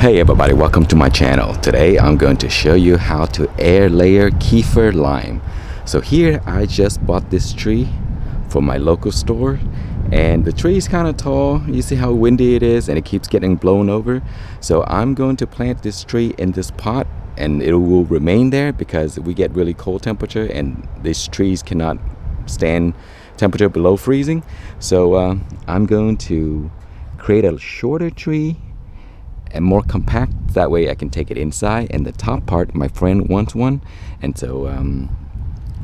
Hey everybody, welcome to my channel. Today I'm going to show you how to air layer Keiffer lime. So here I just bought this tree from my local store, and the tree is kind of tall. You see how windy it is and it keeps getting blown over. So I'm going to plant this tree in this pot and it will remain there because we get really cold temperature and these trees cannot stand temperature below freezing. So I'm going to create a shorter tree and more compact, that way I can take it inside. And the top part, my friend wants one, and so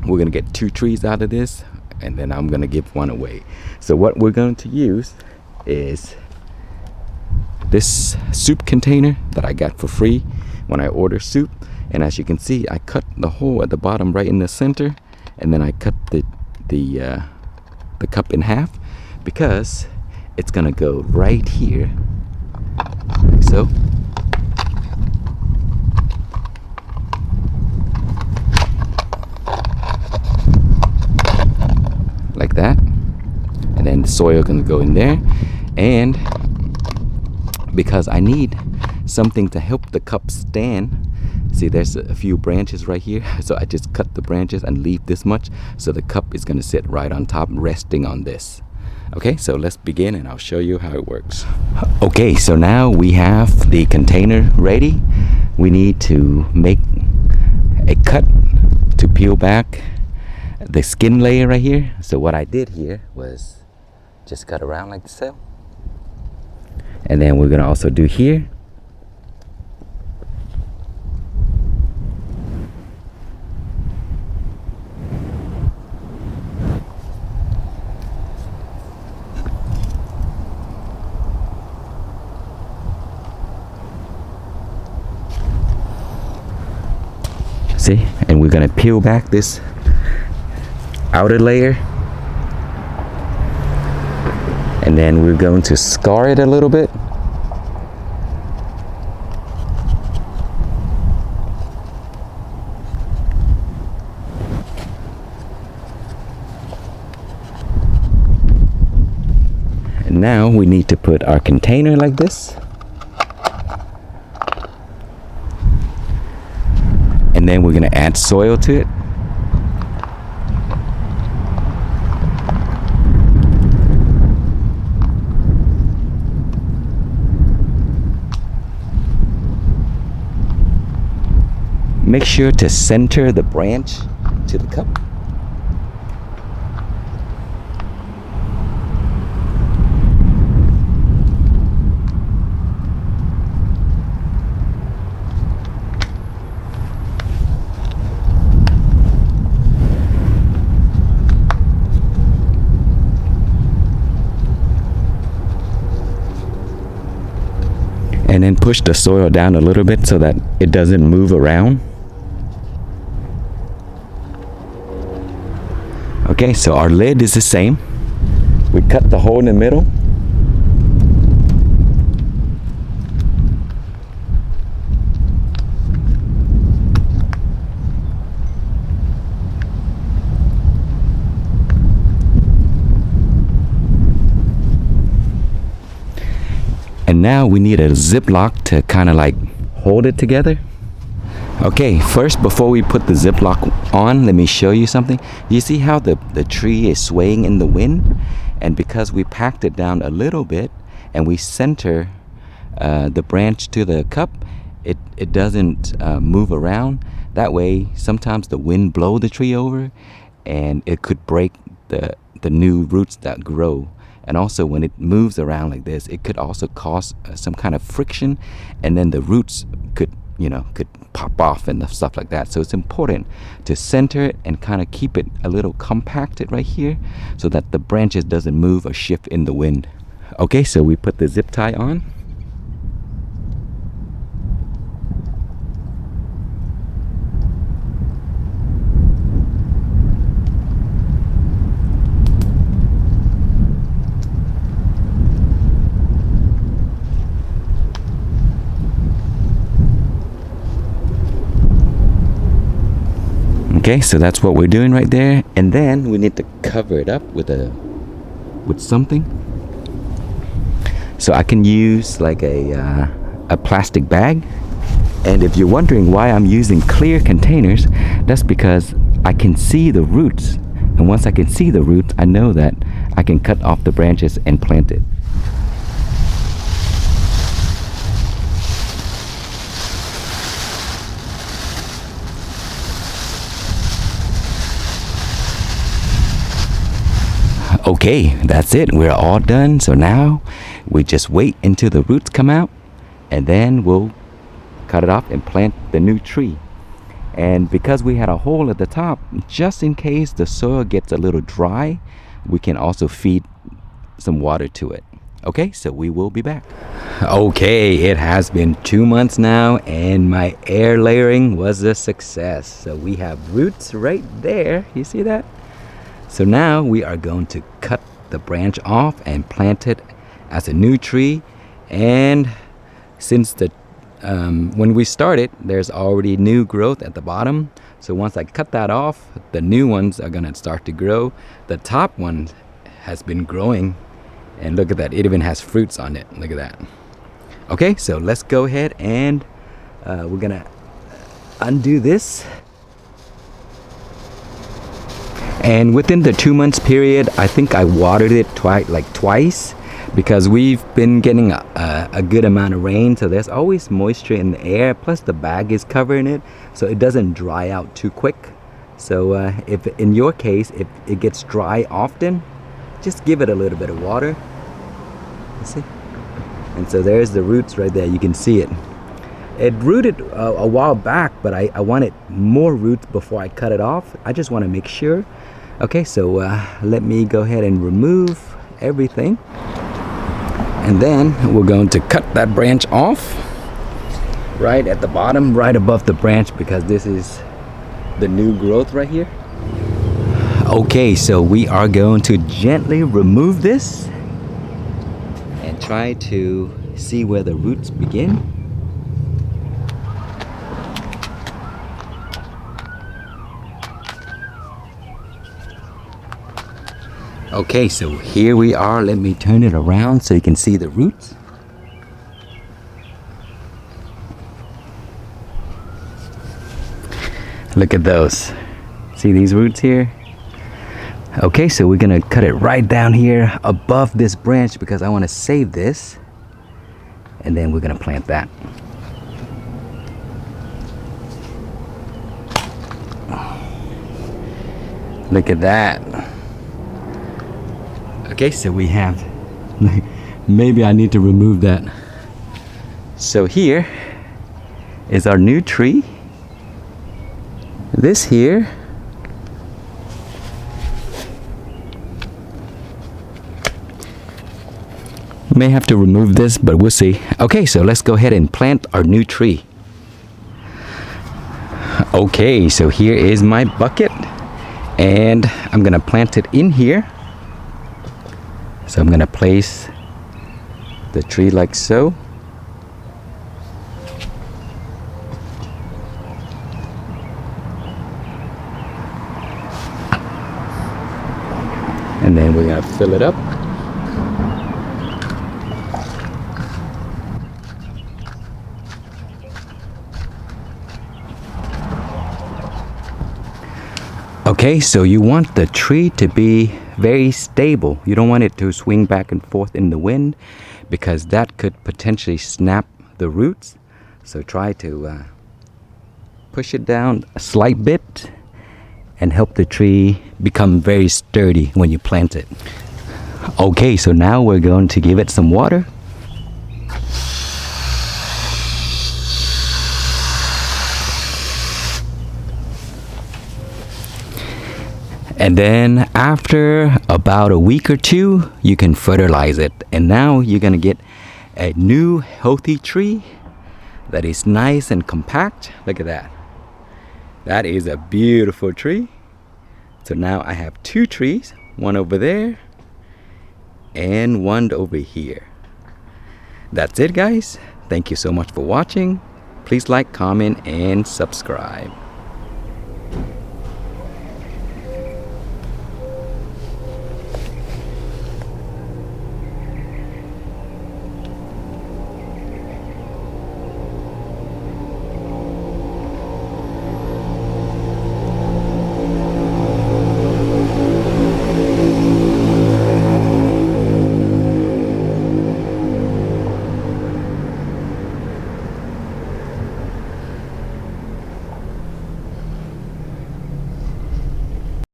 we're gonna get 2 trees out of this, and then I'm gonna give one away. So what we're going to use is this soup container that I got for free when I order soup. And as you can see, I cut the hole at the bottom right in the center, and then I cut the cup in half because it's gonna go right here, like so. Like that. And then the soil can go in there. And because I need something to help the cup stand, see there's a few branches right here, so I just cut the branches and leave this much, so the cup is gonna sit right on top, resting on this. Okay, so let's begin and I'll show you how it works. Okay, so now we have the container ready. We need to make a cut to peel back the skin layer right here. So what I did here was just cut around like so. And then we're gonna also do here. See, and we're gonna peel back this outer layer, and then we're going to scar it a little bit. And now we need to put our container like this. And then we're going to add soil to it. Make sure to center the branch to the cup. And then push the soil down a little bit so that it doesn't move around. Okay, so our lid is the same. We cut the hole in the middle. And now we need a Ziploc to kind of like hold it together. Okay, first before we put the Ziploc on, let me show you something. You see how the tree is swaying in the wind? And because we packed it down a little bit and we center the branch to the cup, it doesn't move around. That way, sometimes the wind blow the tree over and it could break the new roots that grow. And also when it moves around like this, it could also cause some kind of friction, and then the roots could pop off and stuff like that. So it's important to center it and kind of keep it a little compacted right here so that the branches doesn't move or shift in the wind. Okay, so we put the zip tie on. Okay, so that's what we're doing right there, and then we need to cover it up with something. So I can use like a a plastic bag. And if you're wondering why I'm using clear containers, that's because I can see the roots. And once I can see the roots, I know that I can cut off the branches and plant it. Okay, that's it. We're all done. So now we just wait until the roots come out, and then we'll cut it off and plant the new tree. And because we had a hole at the top, just in case the soil gets a little dry, we can also feed some water to it. Okay, so we will be back. Okay, it has been 2 months now, and my air layering was a success. So we have roots right there. You see that? So now we are going to cut the branch off and plant it as a new tree. And since when we started, there's already new growth at the bottom. So once I cut that off, the new ones are gonna start to grow. The top one has been growing, and look at that, it even has fruits on it. Look at that. Okay, so let's go ahead and we're gonna undo this. And within the 2 months period, I think I watered it twice, because we've been getting a good amount of rain, so there's always moisture in the air, plus the bag is covering it, so it doesn't dry out too quick. So if in your case, if it gets dry often, just give it a little bit of water. You see? And so there's the roots right there, you can see it. It rooted a while back, but I wanted more roots before I cut it off. I just want to make sure. Okay, so let me go ahead and remove everything. And then we're going to cut that branch off right at the bottom, right above the branch, because this is the new growth right here. Okay, so we are going to gently remove this and try to see where the roots begin. Okay, so here we are. Let me turn it around so you can see the roots. Look at those. See these roots here? Okay, so we're gonna cut it right down here above this branch because I want to save this. And then we're gonna plant that. Look at that. Okay, so we have, maybe I need to remove that. So here is our new tree. This here may have to remove this, but we'll see. Okay, so let's go ahead and plant our new tree. Okay, so here is my bucket, and I'm gonna plant it in here. So I'm gonna place the tree like so. And then we're gonna fill it up. Okay, so you want the tree to be very stable. You don't want it to swing back and forth in the wind, because that could potentially snap the roots. So try to push it down a slight bit and help the tree become very sturdy when you plant it. Okay, so now we're going to give it some water. And then after about a week or two, you can fertilize it. And now you're gonna get a new healthy tree that is nice and compact. Look at that. That is a beautiful tree. So now I have two trees, one over there and one over here. That's it, guys. Thank you so much for watching. Please like, comment, and subscribe.